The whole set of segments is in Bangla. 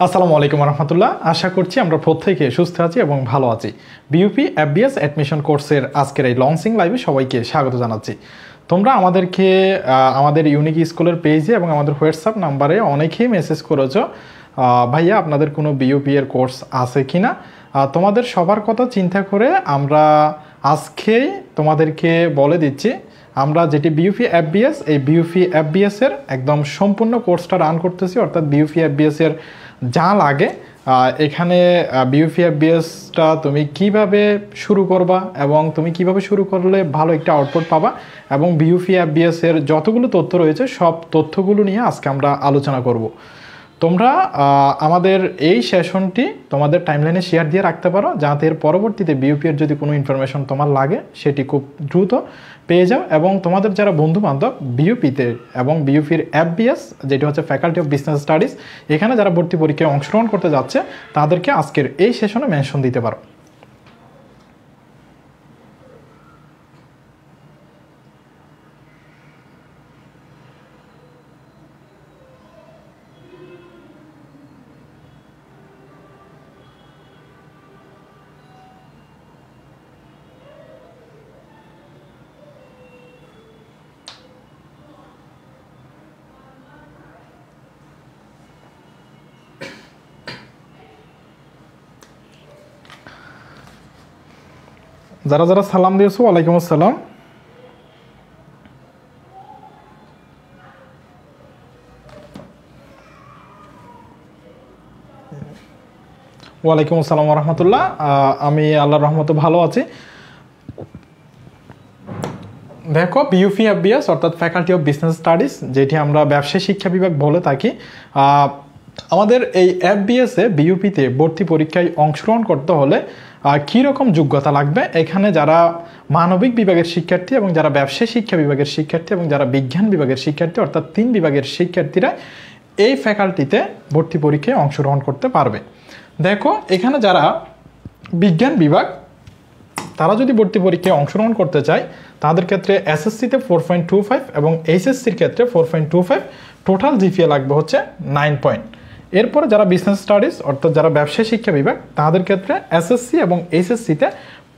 আসসালামু আলাইকুম রহমতুল্লাহ। আশা করছি আমরা প্রত্যেকে সুস্থ আছি এবং ভালো আছি। বিইউপি এফবিএস অ্যাডমিশন কোর্সের আজকের এই লঞ্চিং লাইভে সবাইকে স্বাগত জানাচ্ছি। তোমরা আমাদেরকে আমাদের ইউনিক স্কুলের পেজে এবং আমাদের হোয়াটসঅ্যাপ নাম্বারে অনেকেই মেসেজ করেছো, ভাইয়া আপনাদের কোনো বিইউপি এর কোর্স আছে কি না। তোমাদের সবার কথা চিন্তা করে আমরা আজকেই তোমাদেরকে বলে দিচ্ছি, আমরা যেটি বিইউপি এফবিএস, এই বিইউপি এফবিএস এর একদম সম্পূর্ণ কোর্সটা রান করতেছি। অর্থাৎ বিইউপি এফবিএস এর যা লাগে এখানে বিইউপি এফবিএসটা তুমি কিভাবে শুরু করবা এবং তুমি কিভাবে শুরু করলে ভালো একটা আউটপুট পাবা এবং বিইউপি এফবিএস এর যতগুলো তথ্য রয়েছে সব তথ্যগুলো নিয়ে আজকে আমরা আলোচনা করব। তোমরা আমাদের এই সেশনটি তোমাদের টাইমলাইনে শেয়ার দিয়ে রাখতে পারো, যাতে এর পরবর্তীতে বিইউপি এর যদি কোনো ইনফরমেশন তোমার লাগে সেটি খুব দ্রুত পেয়ে যাও। এবং তোমাদের যারা বন্ধু বান্ধব বিইউপিতে এবং বিইউপির এফবিএস যেটি হচ্ছে ফ্যাকাল্টি অফ বিজনেস স্টাডিজ, এখানে যারা ভর্তি পরীক্ষায় অংশগ্রহণ করতে যাচ্ছে তাদেরকে আজকের এই সেশনে মেনশন দিতে পারো। যারা যারা সালাম দিয়েছো ওয়ালাইকুম আসসালাম। ওয়ালাইকুম আসসালাম রহমতুল্লাহ। আমি আল্লাহর রহমতে ভালো আছি। দেখো, বিইউপি এফবিএস অর্থাৎ ফ্যাকাল্টি অফ বিজনেস স্টাডিজ, যেটি আমরা ব্যবসায় শিক্ষা বিভাগ বলে থাকি, আমাদের এই এফবিএসে বিইউপিতে ভর্তি পরীক্ষায় অংশগ্রহণ করতে হলে কী রকম যোগ্যতা লাগবে, এখানে যারা মানবিক বিভাগের শিক্ষার্থী এবং যারা ব্যবসায় শিক্ষা বিভাগের শিক্ষার্থী এবং যারা বিজ্ঞান বিভাগের শিক্ষার্থী অর্থাৎ 3 বিভাগের শিক্ষার্থীরা এই ফ্যাকাল্টিতে ভর্তি পরীক্ষায় অংশগ্রহণ করতে পারবে। দেখো, এখানে যারা বিজ্ঞান বিভাগ তারা যদি ভর্তি পরীক্ষায় অংশগ্রহণ করতে চায় তাদের ক্ষেত্রে এসএসসিতে 4.25 এবং এইচএসসির ক্ষেত্রে 4.25, টোটাল জিপিএ লাগবে হচ্ছে 9 পয়েন্ট। এরপরে যারা বিজনেস স্টাডিজ অর্থাৎ যারা ব্যবসায় শিক্ষা বিভাগ তাদের ক্ষেত্রে এসএসসি এবং এইচএসসিতে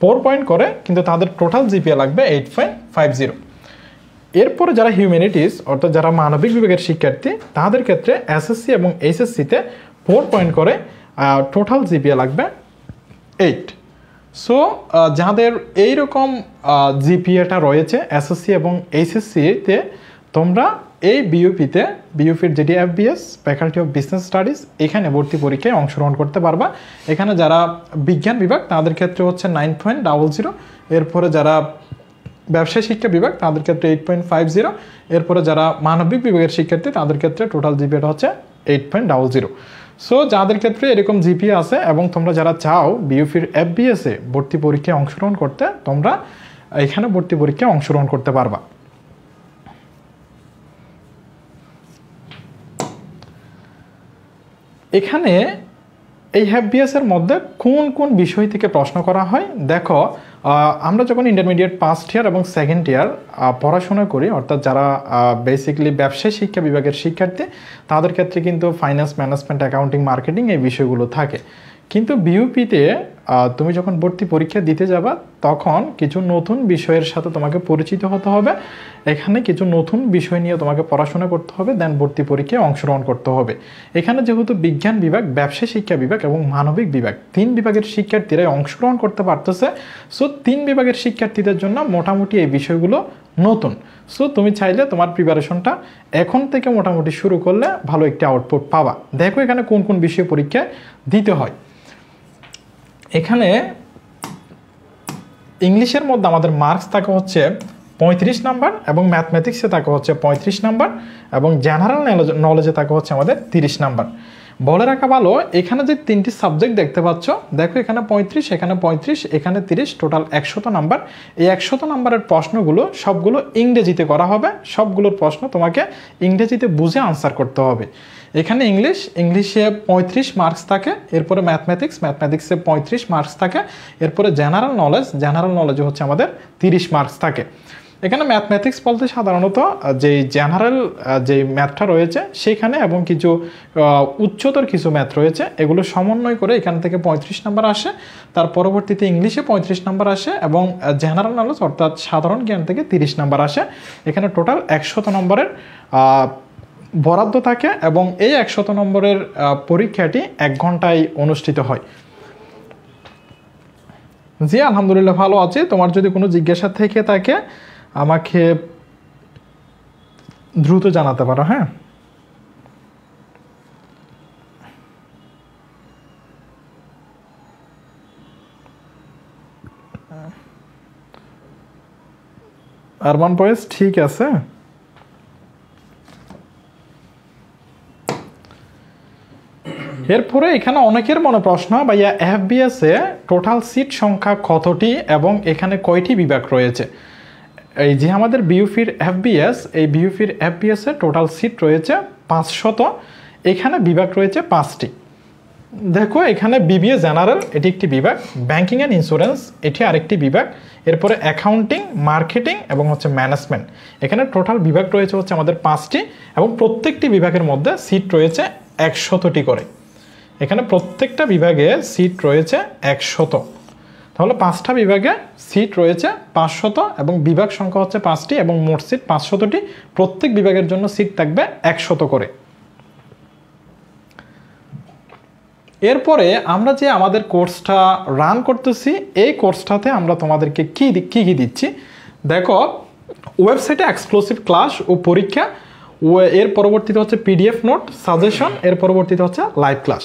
4 পয়েন্ট করে, কিন্তু তাদের টোটাল জিপিএ লাগবে 8.50। এরপরে যারা হিউম্যানিটিস অর্থাৎ যারা মানবিক বিভাগের শিক্ষার্থী তাদের ক্ষেত্রে এসএসসি এবং এইচএসসিতে 4 পয়েন্ট করে, টোটাল জিপিএ লাগবে 8। সো যাদের এইরকম জিপিএটা রয়েছে এসএসসি এবং এইচএসসিতে, তোমরা এই বিইউপির যেটি FBS faculty of business studies এখানে ভর্তি পরীক্ষায় অংশগ্রহণ করতে পারবা। এখানে যারা বিজ্ঞান বিভাগ তাদের ক্ষেত্রে হচ্ছে 9.00, এরপরে যারা ব্যবসায় শিক্ষা বিভাগ তাদের ক্ষেত্রে 8.50, এরপরে যারা মানবিক বিভাগের শিক্ষার্থী তাদের ক্ষেত্রে টোটাল জিপিএটা হচ্ছে 8.00। সো যাদের ক্ষেত্রে এরকম জিপিএ আছে এবং তোমরা যারা চাও বিইউপির এফবিএসে ভর্তি পরীক্ষায় অংশগ্রহণ করতে, তোমরা এখানে ভর্তি পরীক্ষায় অংশগ্রহণ করতে পারবা। এখানে এই এফবিএস এর মধ্যে কোন কোন বিষয় থেকে প্রশ্ন করা হয় দেখো, আমরা যখন ইন্টারমিডিয়েট ফার্স্ট ইয়ার এবং সেকেন্ড ইয়ার পড়াশোনা করি অর্থাৎ যারা বেসিক্যালি ব্যবসায় শিক্ষা বিভাগের শিক্ষার্থী তাদের ক্ষেত্রে কিন্তু ফাইন্যান্স, ম্যানেজমেন্ট, অ্যাকাউন্টিং, মার্কেটিং এই বিষয়গুলো থাকে। কিন্তু বিইউপিতে তুমি যখন ভর্তি পরীক্ষা দিতে যাবা তখন কিছু নতুন বিষয়ের সাথে তোমাকে পরিচিত হতে হবে। এখানে কিছু নতুন বিষয় নিয়ে তোমাকে পড়াশোনা করতে হবে, দেন ভর্তি পরীক্ষায় অংশগ্রহণ করতে হবে। এখানে যেহেতু বিজ্ঞান বিভাগ, ব্যবসায় শিক্ষা বিভাগ এবং মানবিক বিভাগ 3 বিভাগের শিক্ষার্থীরাই অংশগ্রহণ করতে পারতেছে, সো 3 বিভাগের শিক্ষার্থীদের জন্য মোটামুটি এই বিষয়গুলো নতুন। সো তুমি চাইলে তোমার প্রিপারেশনটা এখন থেকে মোটামুটি শুরু করলে ভালো একটা আউটপুট পাবা। দেখো এখানে কোন কোন বিষয় পরীক্ষায় দিতে হয়। এখানে ইংলিশের মধ্যে আমাদের মার্কস থাকে হচ্ছে 35 নাম্বার এবং ম্যাথমেটিক্সে থাকে হচ্ছে 35 নাম্বার এবং জেনারেল নলেজে থাকে হচ্ছে আমাদের 30 নাম্বার। বলে রাখা ভালো, এখানে যে 3টি সাবজেক্ট দেখতে পাচ্ছ, দেখো এখানে 35, এখানে 35, এখানে 30, টোটাল 100 নাম্বার। এই 100 নাম্বারের প্রশ্নগুলো সবগুলো ইংরেজিতে করা হবে। সবগুলোর প্রশ্ন তোমাকে ইংরেজিতে বুঝে আনসার করতে হবে। এখানে ইংলিশে 35 মার্কস থাকে, এরপরে ম্যাথমেটিক্সে 35 মার্কস থাকে, এরপরে জেনারেল নলেজে হচ্ছে আমাদের 30 মার্কস থাকে। এখানে ম্যাথমেটিক্স বলতে সাধারণত যে জেনারেল যে ম্যাথটা রয়েছে সেখানে এবং কিছু উচ্চতর কিছু ম্যাথ রয়েছে, এগুলো সমন্বয় করে এখান থেকে 35 নাম্বার আসে। তার পরবর্তীতে ইংলিশে 35 নাম্বার আসে এবং জেনারেল নলেজ অর্থাৎ সাধারণ জ্ঞান থেকে 30 নাম্বার আসে। এখানে টোটাল 100 নম্বরের বরাদ্দ থাকে এবং এই 100 নম্বরের পরীক্ষাটি 1 ঘন্টায় অনুষ্ঠিত হয়। জি আলহামদুলিল্লাহ ভালো আছি। তোমার যদি কোনো জিজ্ঞাসা থেকে থাকে আমাকে দ্রুত জানাতে পারো। হ্যাঁ, আরমান বয়েস ঠিক আছে। এরপরে এখানে অনেকের মনে প্রশ্ন, ভাইয়া এফবিএস এ টোটাল সিট সংখ্যা কতটি এবং এখানে কয়টি বিভাগ রয়েছে? এই যে আমাদের বিইউপির এফবিএস, এই বিইউপির এফবিএস এ টোটাল সিট রয়েছে 500, এখানে বিভাগ রয়েছে 5টি। দেখো এখানে বিবিএ জেনারেল এটি একটি বিভাগ, ব্যাংকিং অ্যান্ড ইন্স্যুরেন্স এটি আরেকটি বিভাগ, এরপরে অ্যাকাউন্টিং, মার্কেটিং এবং হচ্ছে ম্যানেজমেন্ট। এখানে টোটাল বিভাগ রয়েছে হচ্ছে আমাদের 5টি এবং প্রত্যেকটি বিভাগের মধ্যে সিট রয়েছে 100টি করে। এখানে প্রত্যেকটা বিভাগে সিট রয়েছে 100, তাহলে 5টা বিভাগে সিট রয়েছে 500 এবং বিভাগ সংখ্যা হচ্ছে 5টি এবং মোট সিট 500টি। প্রত্যেক বিভাগের জন্য সিট থাকবে 100 করে। এরপরে আমরা যে আমাদের কোর্সটা রান করতেছি, এই কোর্সটাতে আমরা তোমাদেরকে কি কি দিচ্ছি দেখো, ওয়েবসাইটে এক্সক্লুসিভ ক্লাস ও পরীক্ষা, এর পরবর্তীতে হচ্ছে পিডিএফ নোট, সাজেশন, এর পরবর্তীতে হচ্ছে লাইভ ক্লাস।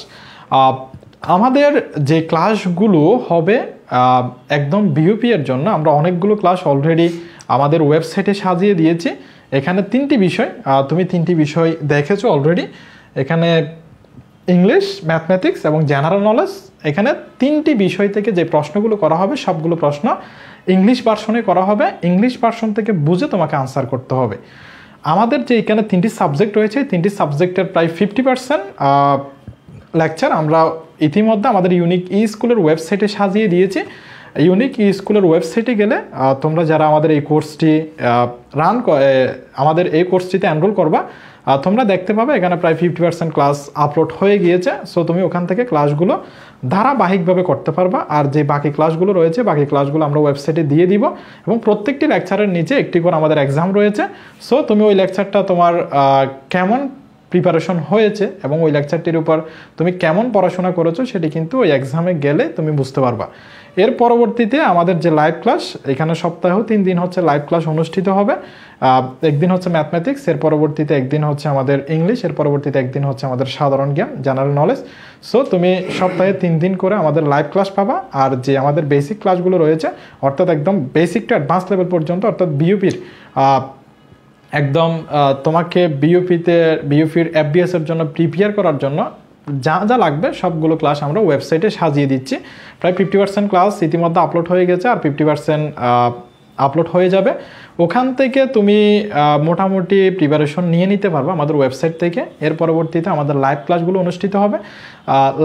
আমাদের যে ক্লাসগুলো হবে একদম বিইউপি এর জন্য আমরা অনেকগুলো ক্লাস অলরেডি আমাদের ওয়েবসাইটে সাজিয়ে দিয়েছি। এখানে 3টি বিষয়, তুমি 3টি বিষয় দেখেছো অলরেডি। এখানে ইংলিশ, ম্যাথমেটিক্স এবং জেনারেল নলেজ, এখানে 3টি বিষয় থেকে যে প্রশ্নগুলো করা হবে সবগুলো প্রশ্ন ইংলিশ ভার্সনে করা হবে। ইংলিশ ভার্সন থেকে বুঝে তোমাকে আনসার করতে হবে। আমাদের যে এখানে 3টি সাবজেক্ট রয়েছে, 3টি সাবজেক্টের প্রায় 50% লেকচার আমরা ইতিমধ্যে আমাদের ইউনিক ই স্কুলের ওয়েবসাইটে সাজিয়ে দিয়েছি। ইউনিক ই স্কুলের ওয়েবসাইটে গেলে তোমরা যারা আমাদের এই কোর্সটি আমাদের এই কোর্সটিতে এনরোল করবা, তোমরা দেখতে পাবে এখানে প্রায় 50% ক্লাস আপলোড হয়ে গিয়েছে। সো তুমি ওখান থেকে ক্লাসগুলো ধারাবাহিকভাবে করতে পারবা। আর যে বাকি ক্লাসগুলো রয়েছে, বাকি ক্লাসগুলো আমরা ওয়েবসাইটে দিয়ে দিব এবং প্রত্যেকটি লেকচারের নিচে একটি করে আমাদের এক্সাম রয়েছে। সো তুমি ওই লেকচারটা তোমার কেমন প্রিপারেশন হয়েছে এবং ওই লেকচারটির উপর তুমি কেমন পড়াশোনা করেছো সেটি কিন্তু ওই এক্সামে গেলে তুমি বুঝতে পারবা। এর পরবর্তীতে আমাদের যে লাইভ ক্লাস, এখানে সপ্তাহেও 3 দিন হচ্ছে লাইভ ক্লাস অনুষ্ঠিত হবে। একদিন হচ্ছে ম্যাথমেটিক্স, এর পরবর্তীতে একদিন হচ্ছে আমাদের ইংলিশ, এর পরবর্তীতে একদিন হচ্ছে আমাদের সাধারণ জ্ঞান, জেনারেল নলেজ। সো তুমি সপ্তাহে 3 দিন করে আমাদের লাইভ ক্লাস পাবা। আর যে আমাদের বেসিক ক্লাসগুলো রয়েছে অর্থাৎ একদম বেসিক টু অ্যাডভান্স লেভেল পর্যন্ত, অর্থাৎ বিইউপির একদম তোমাকে বিইউপির এফবিএস এর জন্য প্রিপেয়ার করার জন্য যা যা লাগবে সবগুলো ক্লাস আমরা ওয়েবসাইটে সাজিয়ে দিচ্ছি। প্রায় 50% ক্লাস ইতিমধ্যে আপলোড হয়ে গেছে আর 50% আপলোড হয়ে যাবে। ওখান থেকে তুমি মোটামুটি প্রিপারেশন নিয়ে নিতে পারবে আমাদের ওয়েবসাইট থেকে। এর পরবর্তীতে আমাদের লাইভ ক্লাসগুলো অনুষ্ঠিত হবে।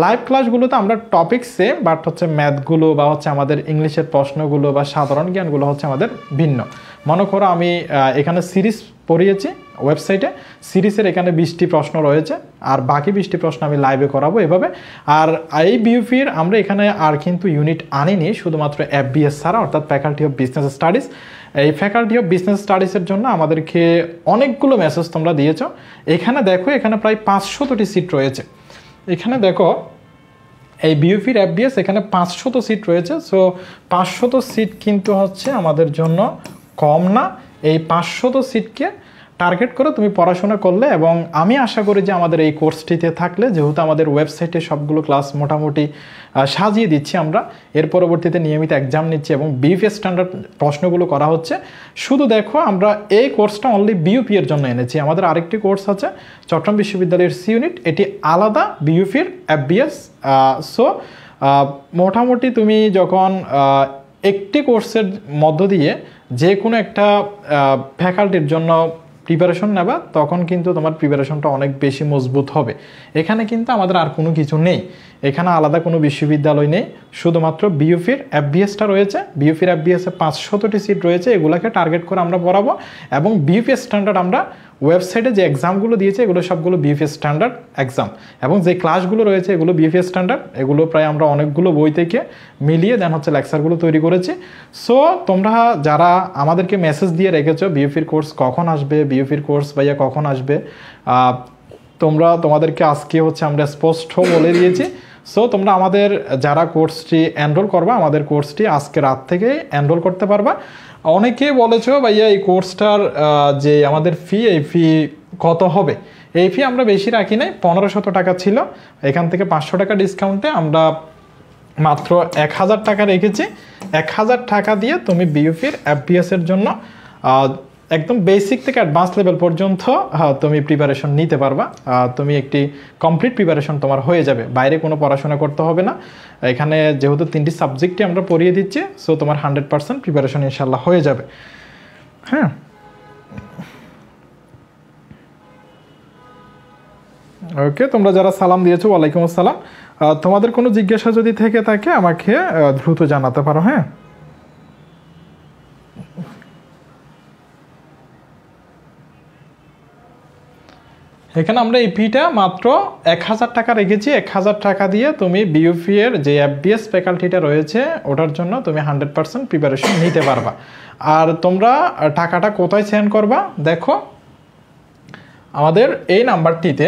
লাইভ ক্লাসগুলোতে আমরা টপিক সেম, বাট হচ্ছে ম্যাথগুলো বা হচ্ছে আমাদের ইংলিশের প্রশ্নগুলো বা সাধারণ জ্ঞানগুলো হচ্ছে আমাদের ভিন্ন। মনে করো আমি এখানে সিরিজ পড়িয়েছি ওয়েবসাইটে, সিরিজের এখানে 20টি প্রশ্ন রয়েছে আর বাকি 20টি প্রশ্ন আমি লাইভে করাবো এভাবে। আর এই বিইউপির আমরা এখানে আর কিন্তু ইউনিট আনিনি, শুধুমাত্র এফবিএস ছাড়া, অর্থাৎ ফ্যাকাল্টি অফ বিজনেস স্টাডিজ। এই ফ্যাকাল্টি অফ বিজনেস স্টাডিজের জন্য আমাদেরকে অনেকগুলো মেসেজ তোমরা দিয়েছো। এখানে দেখো এখানে প্রায় 500টি সিট রয়েছে। এখানে দেখো এই বিইউপির এফবিএস এখানে 500 সিট রয়েছে। সো 500 সিট কিন্তু হচ্ছে আমাদের জন্য কম না। এই 500 সিটকে টার্গেট করে তুমি পড়াশোনা করলে, এবং আমি আশা করি যে আমাদের এই কোর্সটিতে থাকলে, যেহেতু আমাদের ওয়েবসাইটে সবগুলো ক্লাস মোটামুটি সাজিয়ে দিচ্ছি আমরা, এর পরবর্তীতে নিয়মিত এক্সাম নিচ্ছি এবং বিইউপি স্ট্যান্ডার্ড প্রশ্নগুলো করা হচ্ছে। শুধু দেখো আমরা এই কোর্সটা অনলি বিইউপি এর জন্য এনেছি। আমাদের আরেকটি কোর্স আছে চট্টগ্রাম বিশ্ববিদ্যালয়ের সি ইউনিট, এটি আলাদা বিইউপির এফবিএস। সো মোটামুটি তুমি যখন একটি কোর্সের মধ্য দিয়ে যে কোনো একটা ফ্যাকাল্টির জন্য প্রিপারেশন নেবা তখন কিন্তু তোমার প্রিপারেশনটা অনেক বেশি মজবুত হবে। এখানে কিন্তু আমাদের আর কোনো কিছু নেই, এখানে আলাদা কোনো বিশ্ববিদ্যালয় নেই, শুধুমাত্র বিইউপির এফবিএসটা রয়েছে। বিইউপির এফবিএসে 500টি সিট রয়েছে, এগুলোকে টার্গেট করে আমরা পড়াবো। এবং বিইউপি স্ট্যান্ডার্ড আমরা ওয়েবসাইটে যে এক্সামগুলো দিয়েছে এগুলো সবগুলো বিইউপি স্ট্যান্ডার্ড এক্সাম, এবং যে ক্লাসগুলো রয়েছে এগুলো বিইউপি স্ট্যান্ডার্ড। এগুলো প্রায় আমরা অনেকগুলো বই থেকে মিলিয়ে দেন হচ্ছে লেকচারগুলো তৈরি করেছি। সো তোমরা যারা আমাদেরকে মেসেজ দিয়ে রেখেছো বিইউপির কোর্স কখন আসবে, বিইউপির কোর্স ভাইয়া কখন আসবে, তোমাদেরকে আজকে হচ্ছে আমরা স্পষ্ট বলে দিয়েছি। সো তোমরা আমাদের যারা কোর্সটি এনরোল করবা, আমাদের কোর্সটি আজকে রাত থেকে এনরোল করতে পারবা। অনেকে বলেছো ভাইয়া এই কোর্সটার যে আমাদের ফি, এই ফি কত হবে? এই ফি আমরা বেশি রাখি নাই, 1500 টাকা ছিল, এখান থেকে 500 টাকা ডিসকাউন্টে আমরা মাত্র 1000 টাকা রেখেছি। 1000 টাকা দিয়ে তুমি বিইউপির এফবিএসের জন্য একদম বেসিক থেকে অ্যাডভান্স লেভেল পর্যন্ত তুমি প্রিপারেশন নিতে পারবা। তুমি একটি কমপ্লিট প্রিপারেশন তোমার হয়ে যাবে, বাইরে কোনো পড়াশোনা করতে হবে না। এখানে যেহেতু 3টি সাবজেক্টই আমরা পড়িয়ে দিচ্ছি, সো তোমার 100% প্রিপারেশন ইনশাল্লাহ হয়ে যাবে। হ্যাঁ, ওকে, তোমরা যারা সালাম দিয়েছো ওয়ালাইকুম আসসালাম। তোমাদের কোনো জিজ্ঞাসা যদি থেকে থাকে আমাকে দ্রুত জানাতে পারো। হ্যাঁ, এখানে আমরা এই ফিটা মাত্র 1000 টাকা রেখেছি। 1000 টাকা দিয়ে তুমি বিইউপি এর যে এফবিএস ফ্যাকাল্টিটা রয়েছে ওটার জন্য তুমি 100% প্রিপারেশন নিতে পারবা। আর তোমরা টাকাটা কোথায় সেন্ড করবা দেখো, আমাদের এই নাম্বারটিতে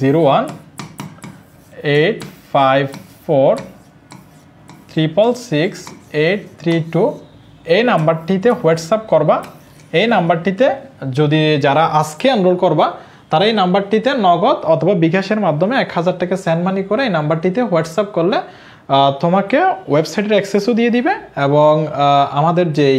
01854666832 এই নাম্বারটিতে হোয়াটসঅ্যাপ করবা। এই নাম্বারটিতে যদি যারা আজকে এনরোল করবা তারা এই নাম্বারটিতে নগদ অথবা বিকাশের মাধ্যমে 1000 টাকা সেন্ড মানি করে এই নাম্বারটিতে হোয়াটসঅ্যাপ করলে তোমাকে ওয়েবসাইটের অ্যাক্সেসও দিয়ে দিবে, এবং আমাদের যেই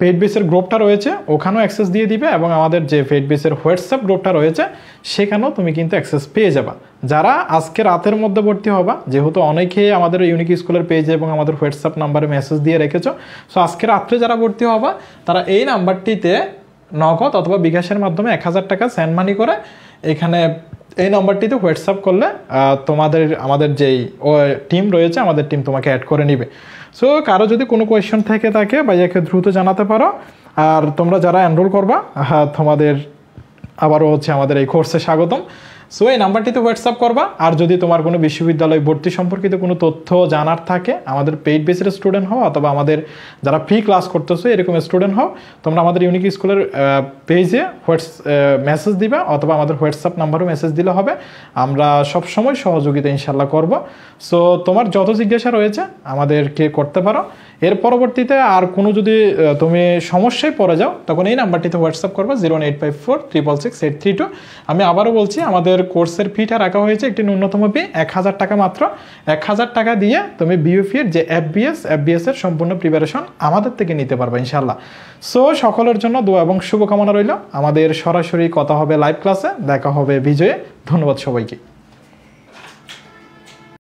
পেইড বেসের গ্রুপটা রয়েছে ওখানেও অ্যাক্সেস দিয়ে দিবে, এবং আমাদের যে পেইড বেসের হোয়াটসঅ্যাপ গ্রুপটা রয়েছে সেখানেও তুমি কিন্তু অ্যাক্সেস পেয়ে যাবা। যারা আজকে রাতের মধ্যে ভর্তি হবা, যেহেতু অনেকেই আমাদের ইউনিক স্কুলের পেজে এবং আমাদের হোয়াটসঅ্যাপ নাম্বারে মেসেজ দিয়ে রেখেছো, সো আজকে রাত্রে যারা ভর্তি হবা তারা এই নাম্বারটিতে নগদ অথবা বিকাশের মাধ্যমে 1000 টাকা সেন্ড মানি করে এখানে এই নাম্বারটিতে হোয়াটসঅ্যাপ করলে আমাদের যেই টিম রয়েছে আমাদের টিম তোমাকে অ্যাড করে নিবে। সো কারো যদি কোনো কোয়েশ্চেন থেকে থাকে ভাইয়াকে দ্রুত জানাতে পারো। আর তোমরা যারা এনরোল করবা তোমাদের আবারও হচ্ছে আমাদের এই কোর্সে স্বাগতম। সো এই নাম্বারটিতে হোয়াটসঅ্যাপ করবা। আর যদি তোমার কোনো বিশ্ববিদ্যালয় ভর্তি সম্পর্কিত কোনো তথ্য জানার থাকে, আমাদের পেইড বেসের স্টুডেন্ট হও অথবা আমাদের যারা ফ্রি ক্লাস করতেছো এরকম স্টুডেন্ট হও, তোমরা আমাদের ইউনিক স্কুলের পেজে মেসেজ দিবা অথবা আমাদের হোয়াটসঅ্যাপ নাম্বারও মেসেজ দিলে হবে। আমরা সবসময় সহযোগিতা ইনশাল্লাহ করব। সো তোমার যত জিজ্ঞাসা রয়েছে আমাদেরকে করতে পারো। এর পরবর্তীতে আর কোনো যদি তুমি সমস্যায় পড়ে যাও তখন এই নাম্বারটিতে হোয়াটসঅ্যাপ করবা 01854666832। আমি আবারও বলছি, আমাদের কোর্সের ফিটা রাখা হয়েছে একটি ন্যূনতম ফি 1000 টাকা মাত্র। 1000 টাকা দিয়ে তুমি বিইউপি এর যে এফবিএস এর সম্পূর্ণ প্রিপারেশন আমাদের থেকে নিতে পারবে ইনশাল্লাহ। সো সকলের জন্য দোয়া এবং শুভকামনা রইল। আমাদের সরাসরি কথা হবে লাইভ ক্লাসে, দেখা হবে বিজয়ে। ধন্যবাদ সবাইকে।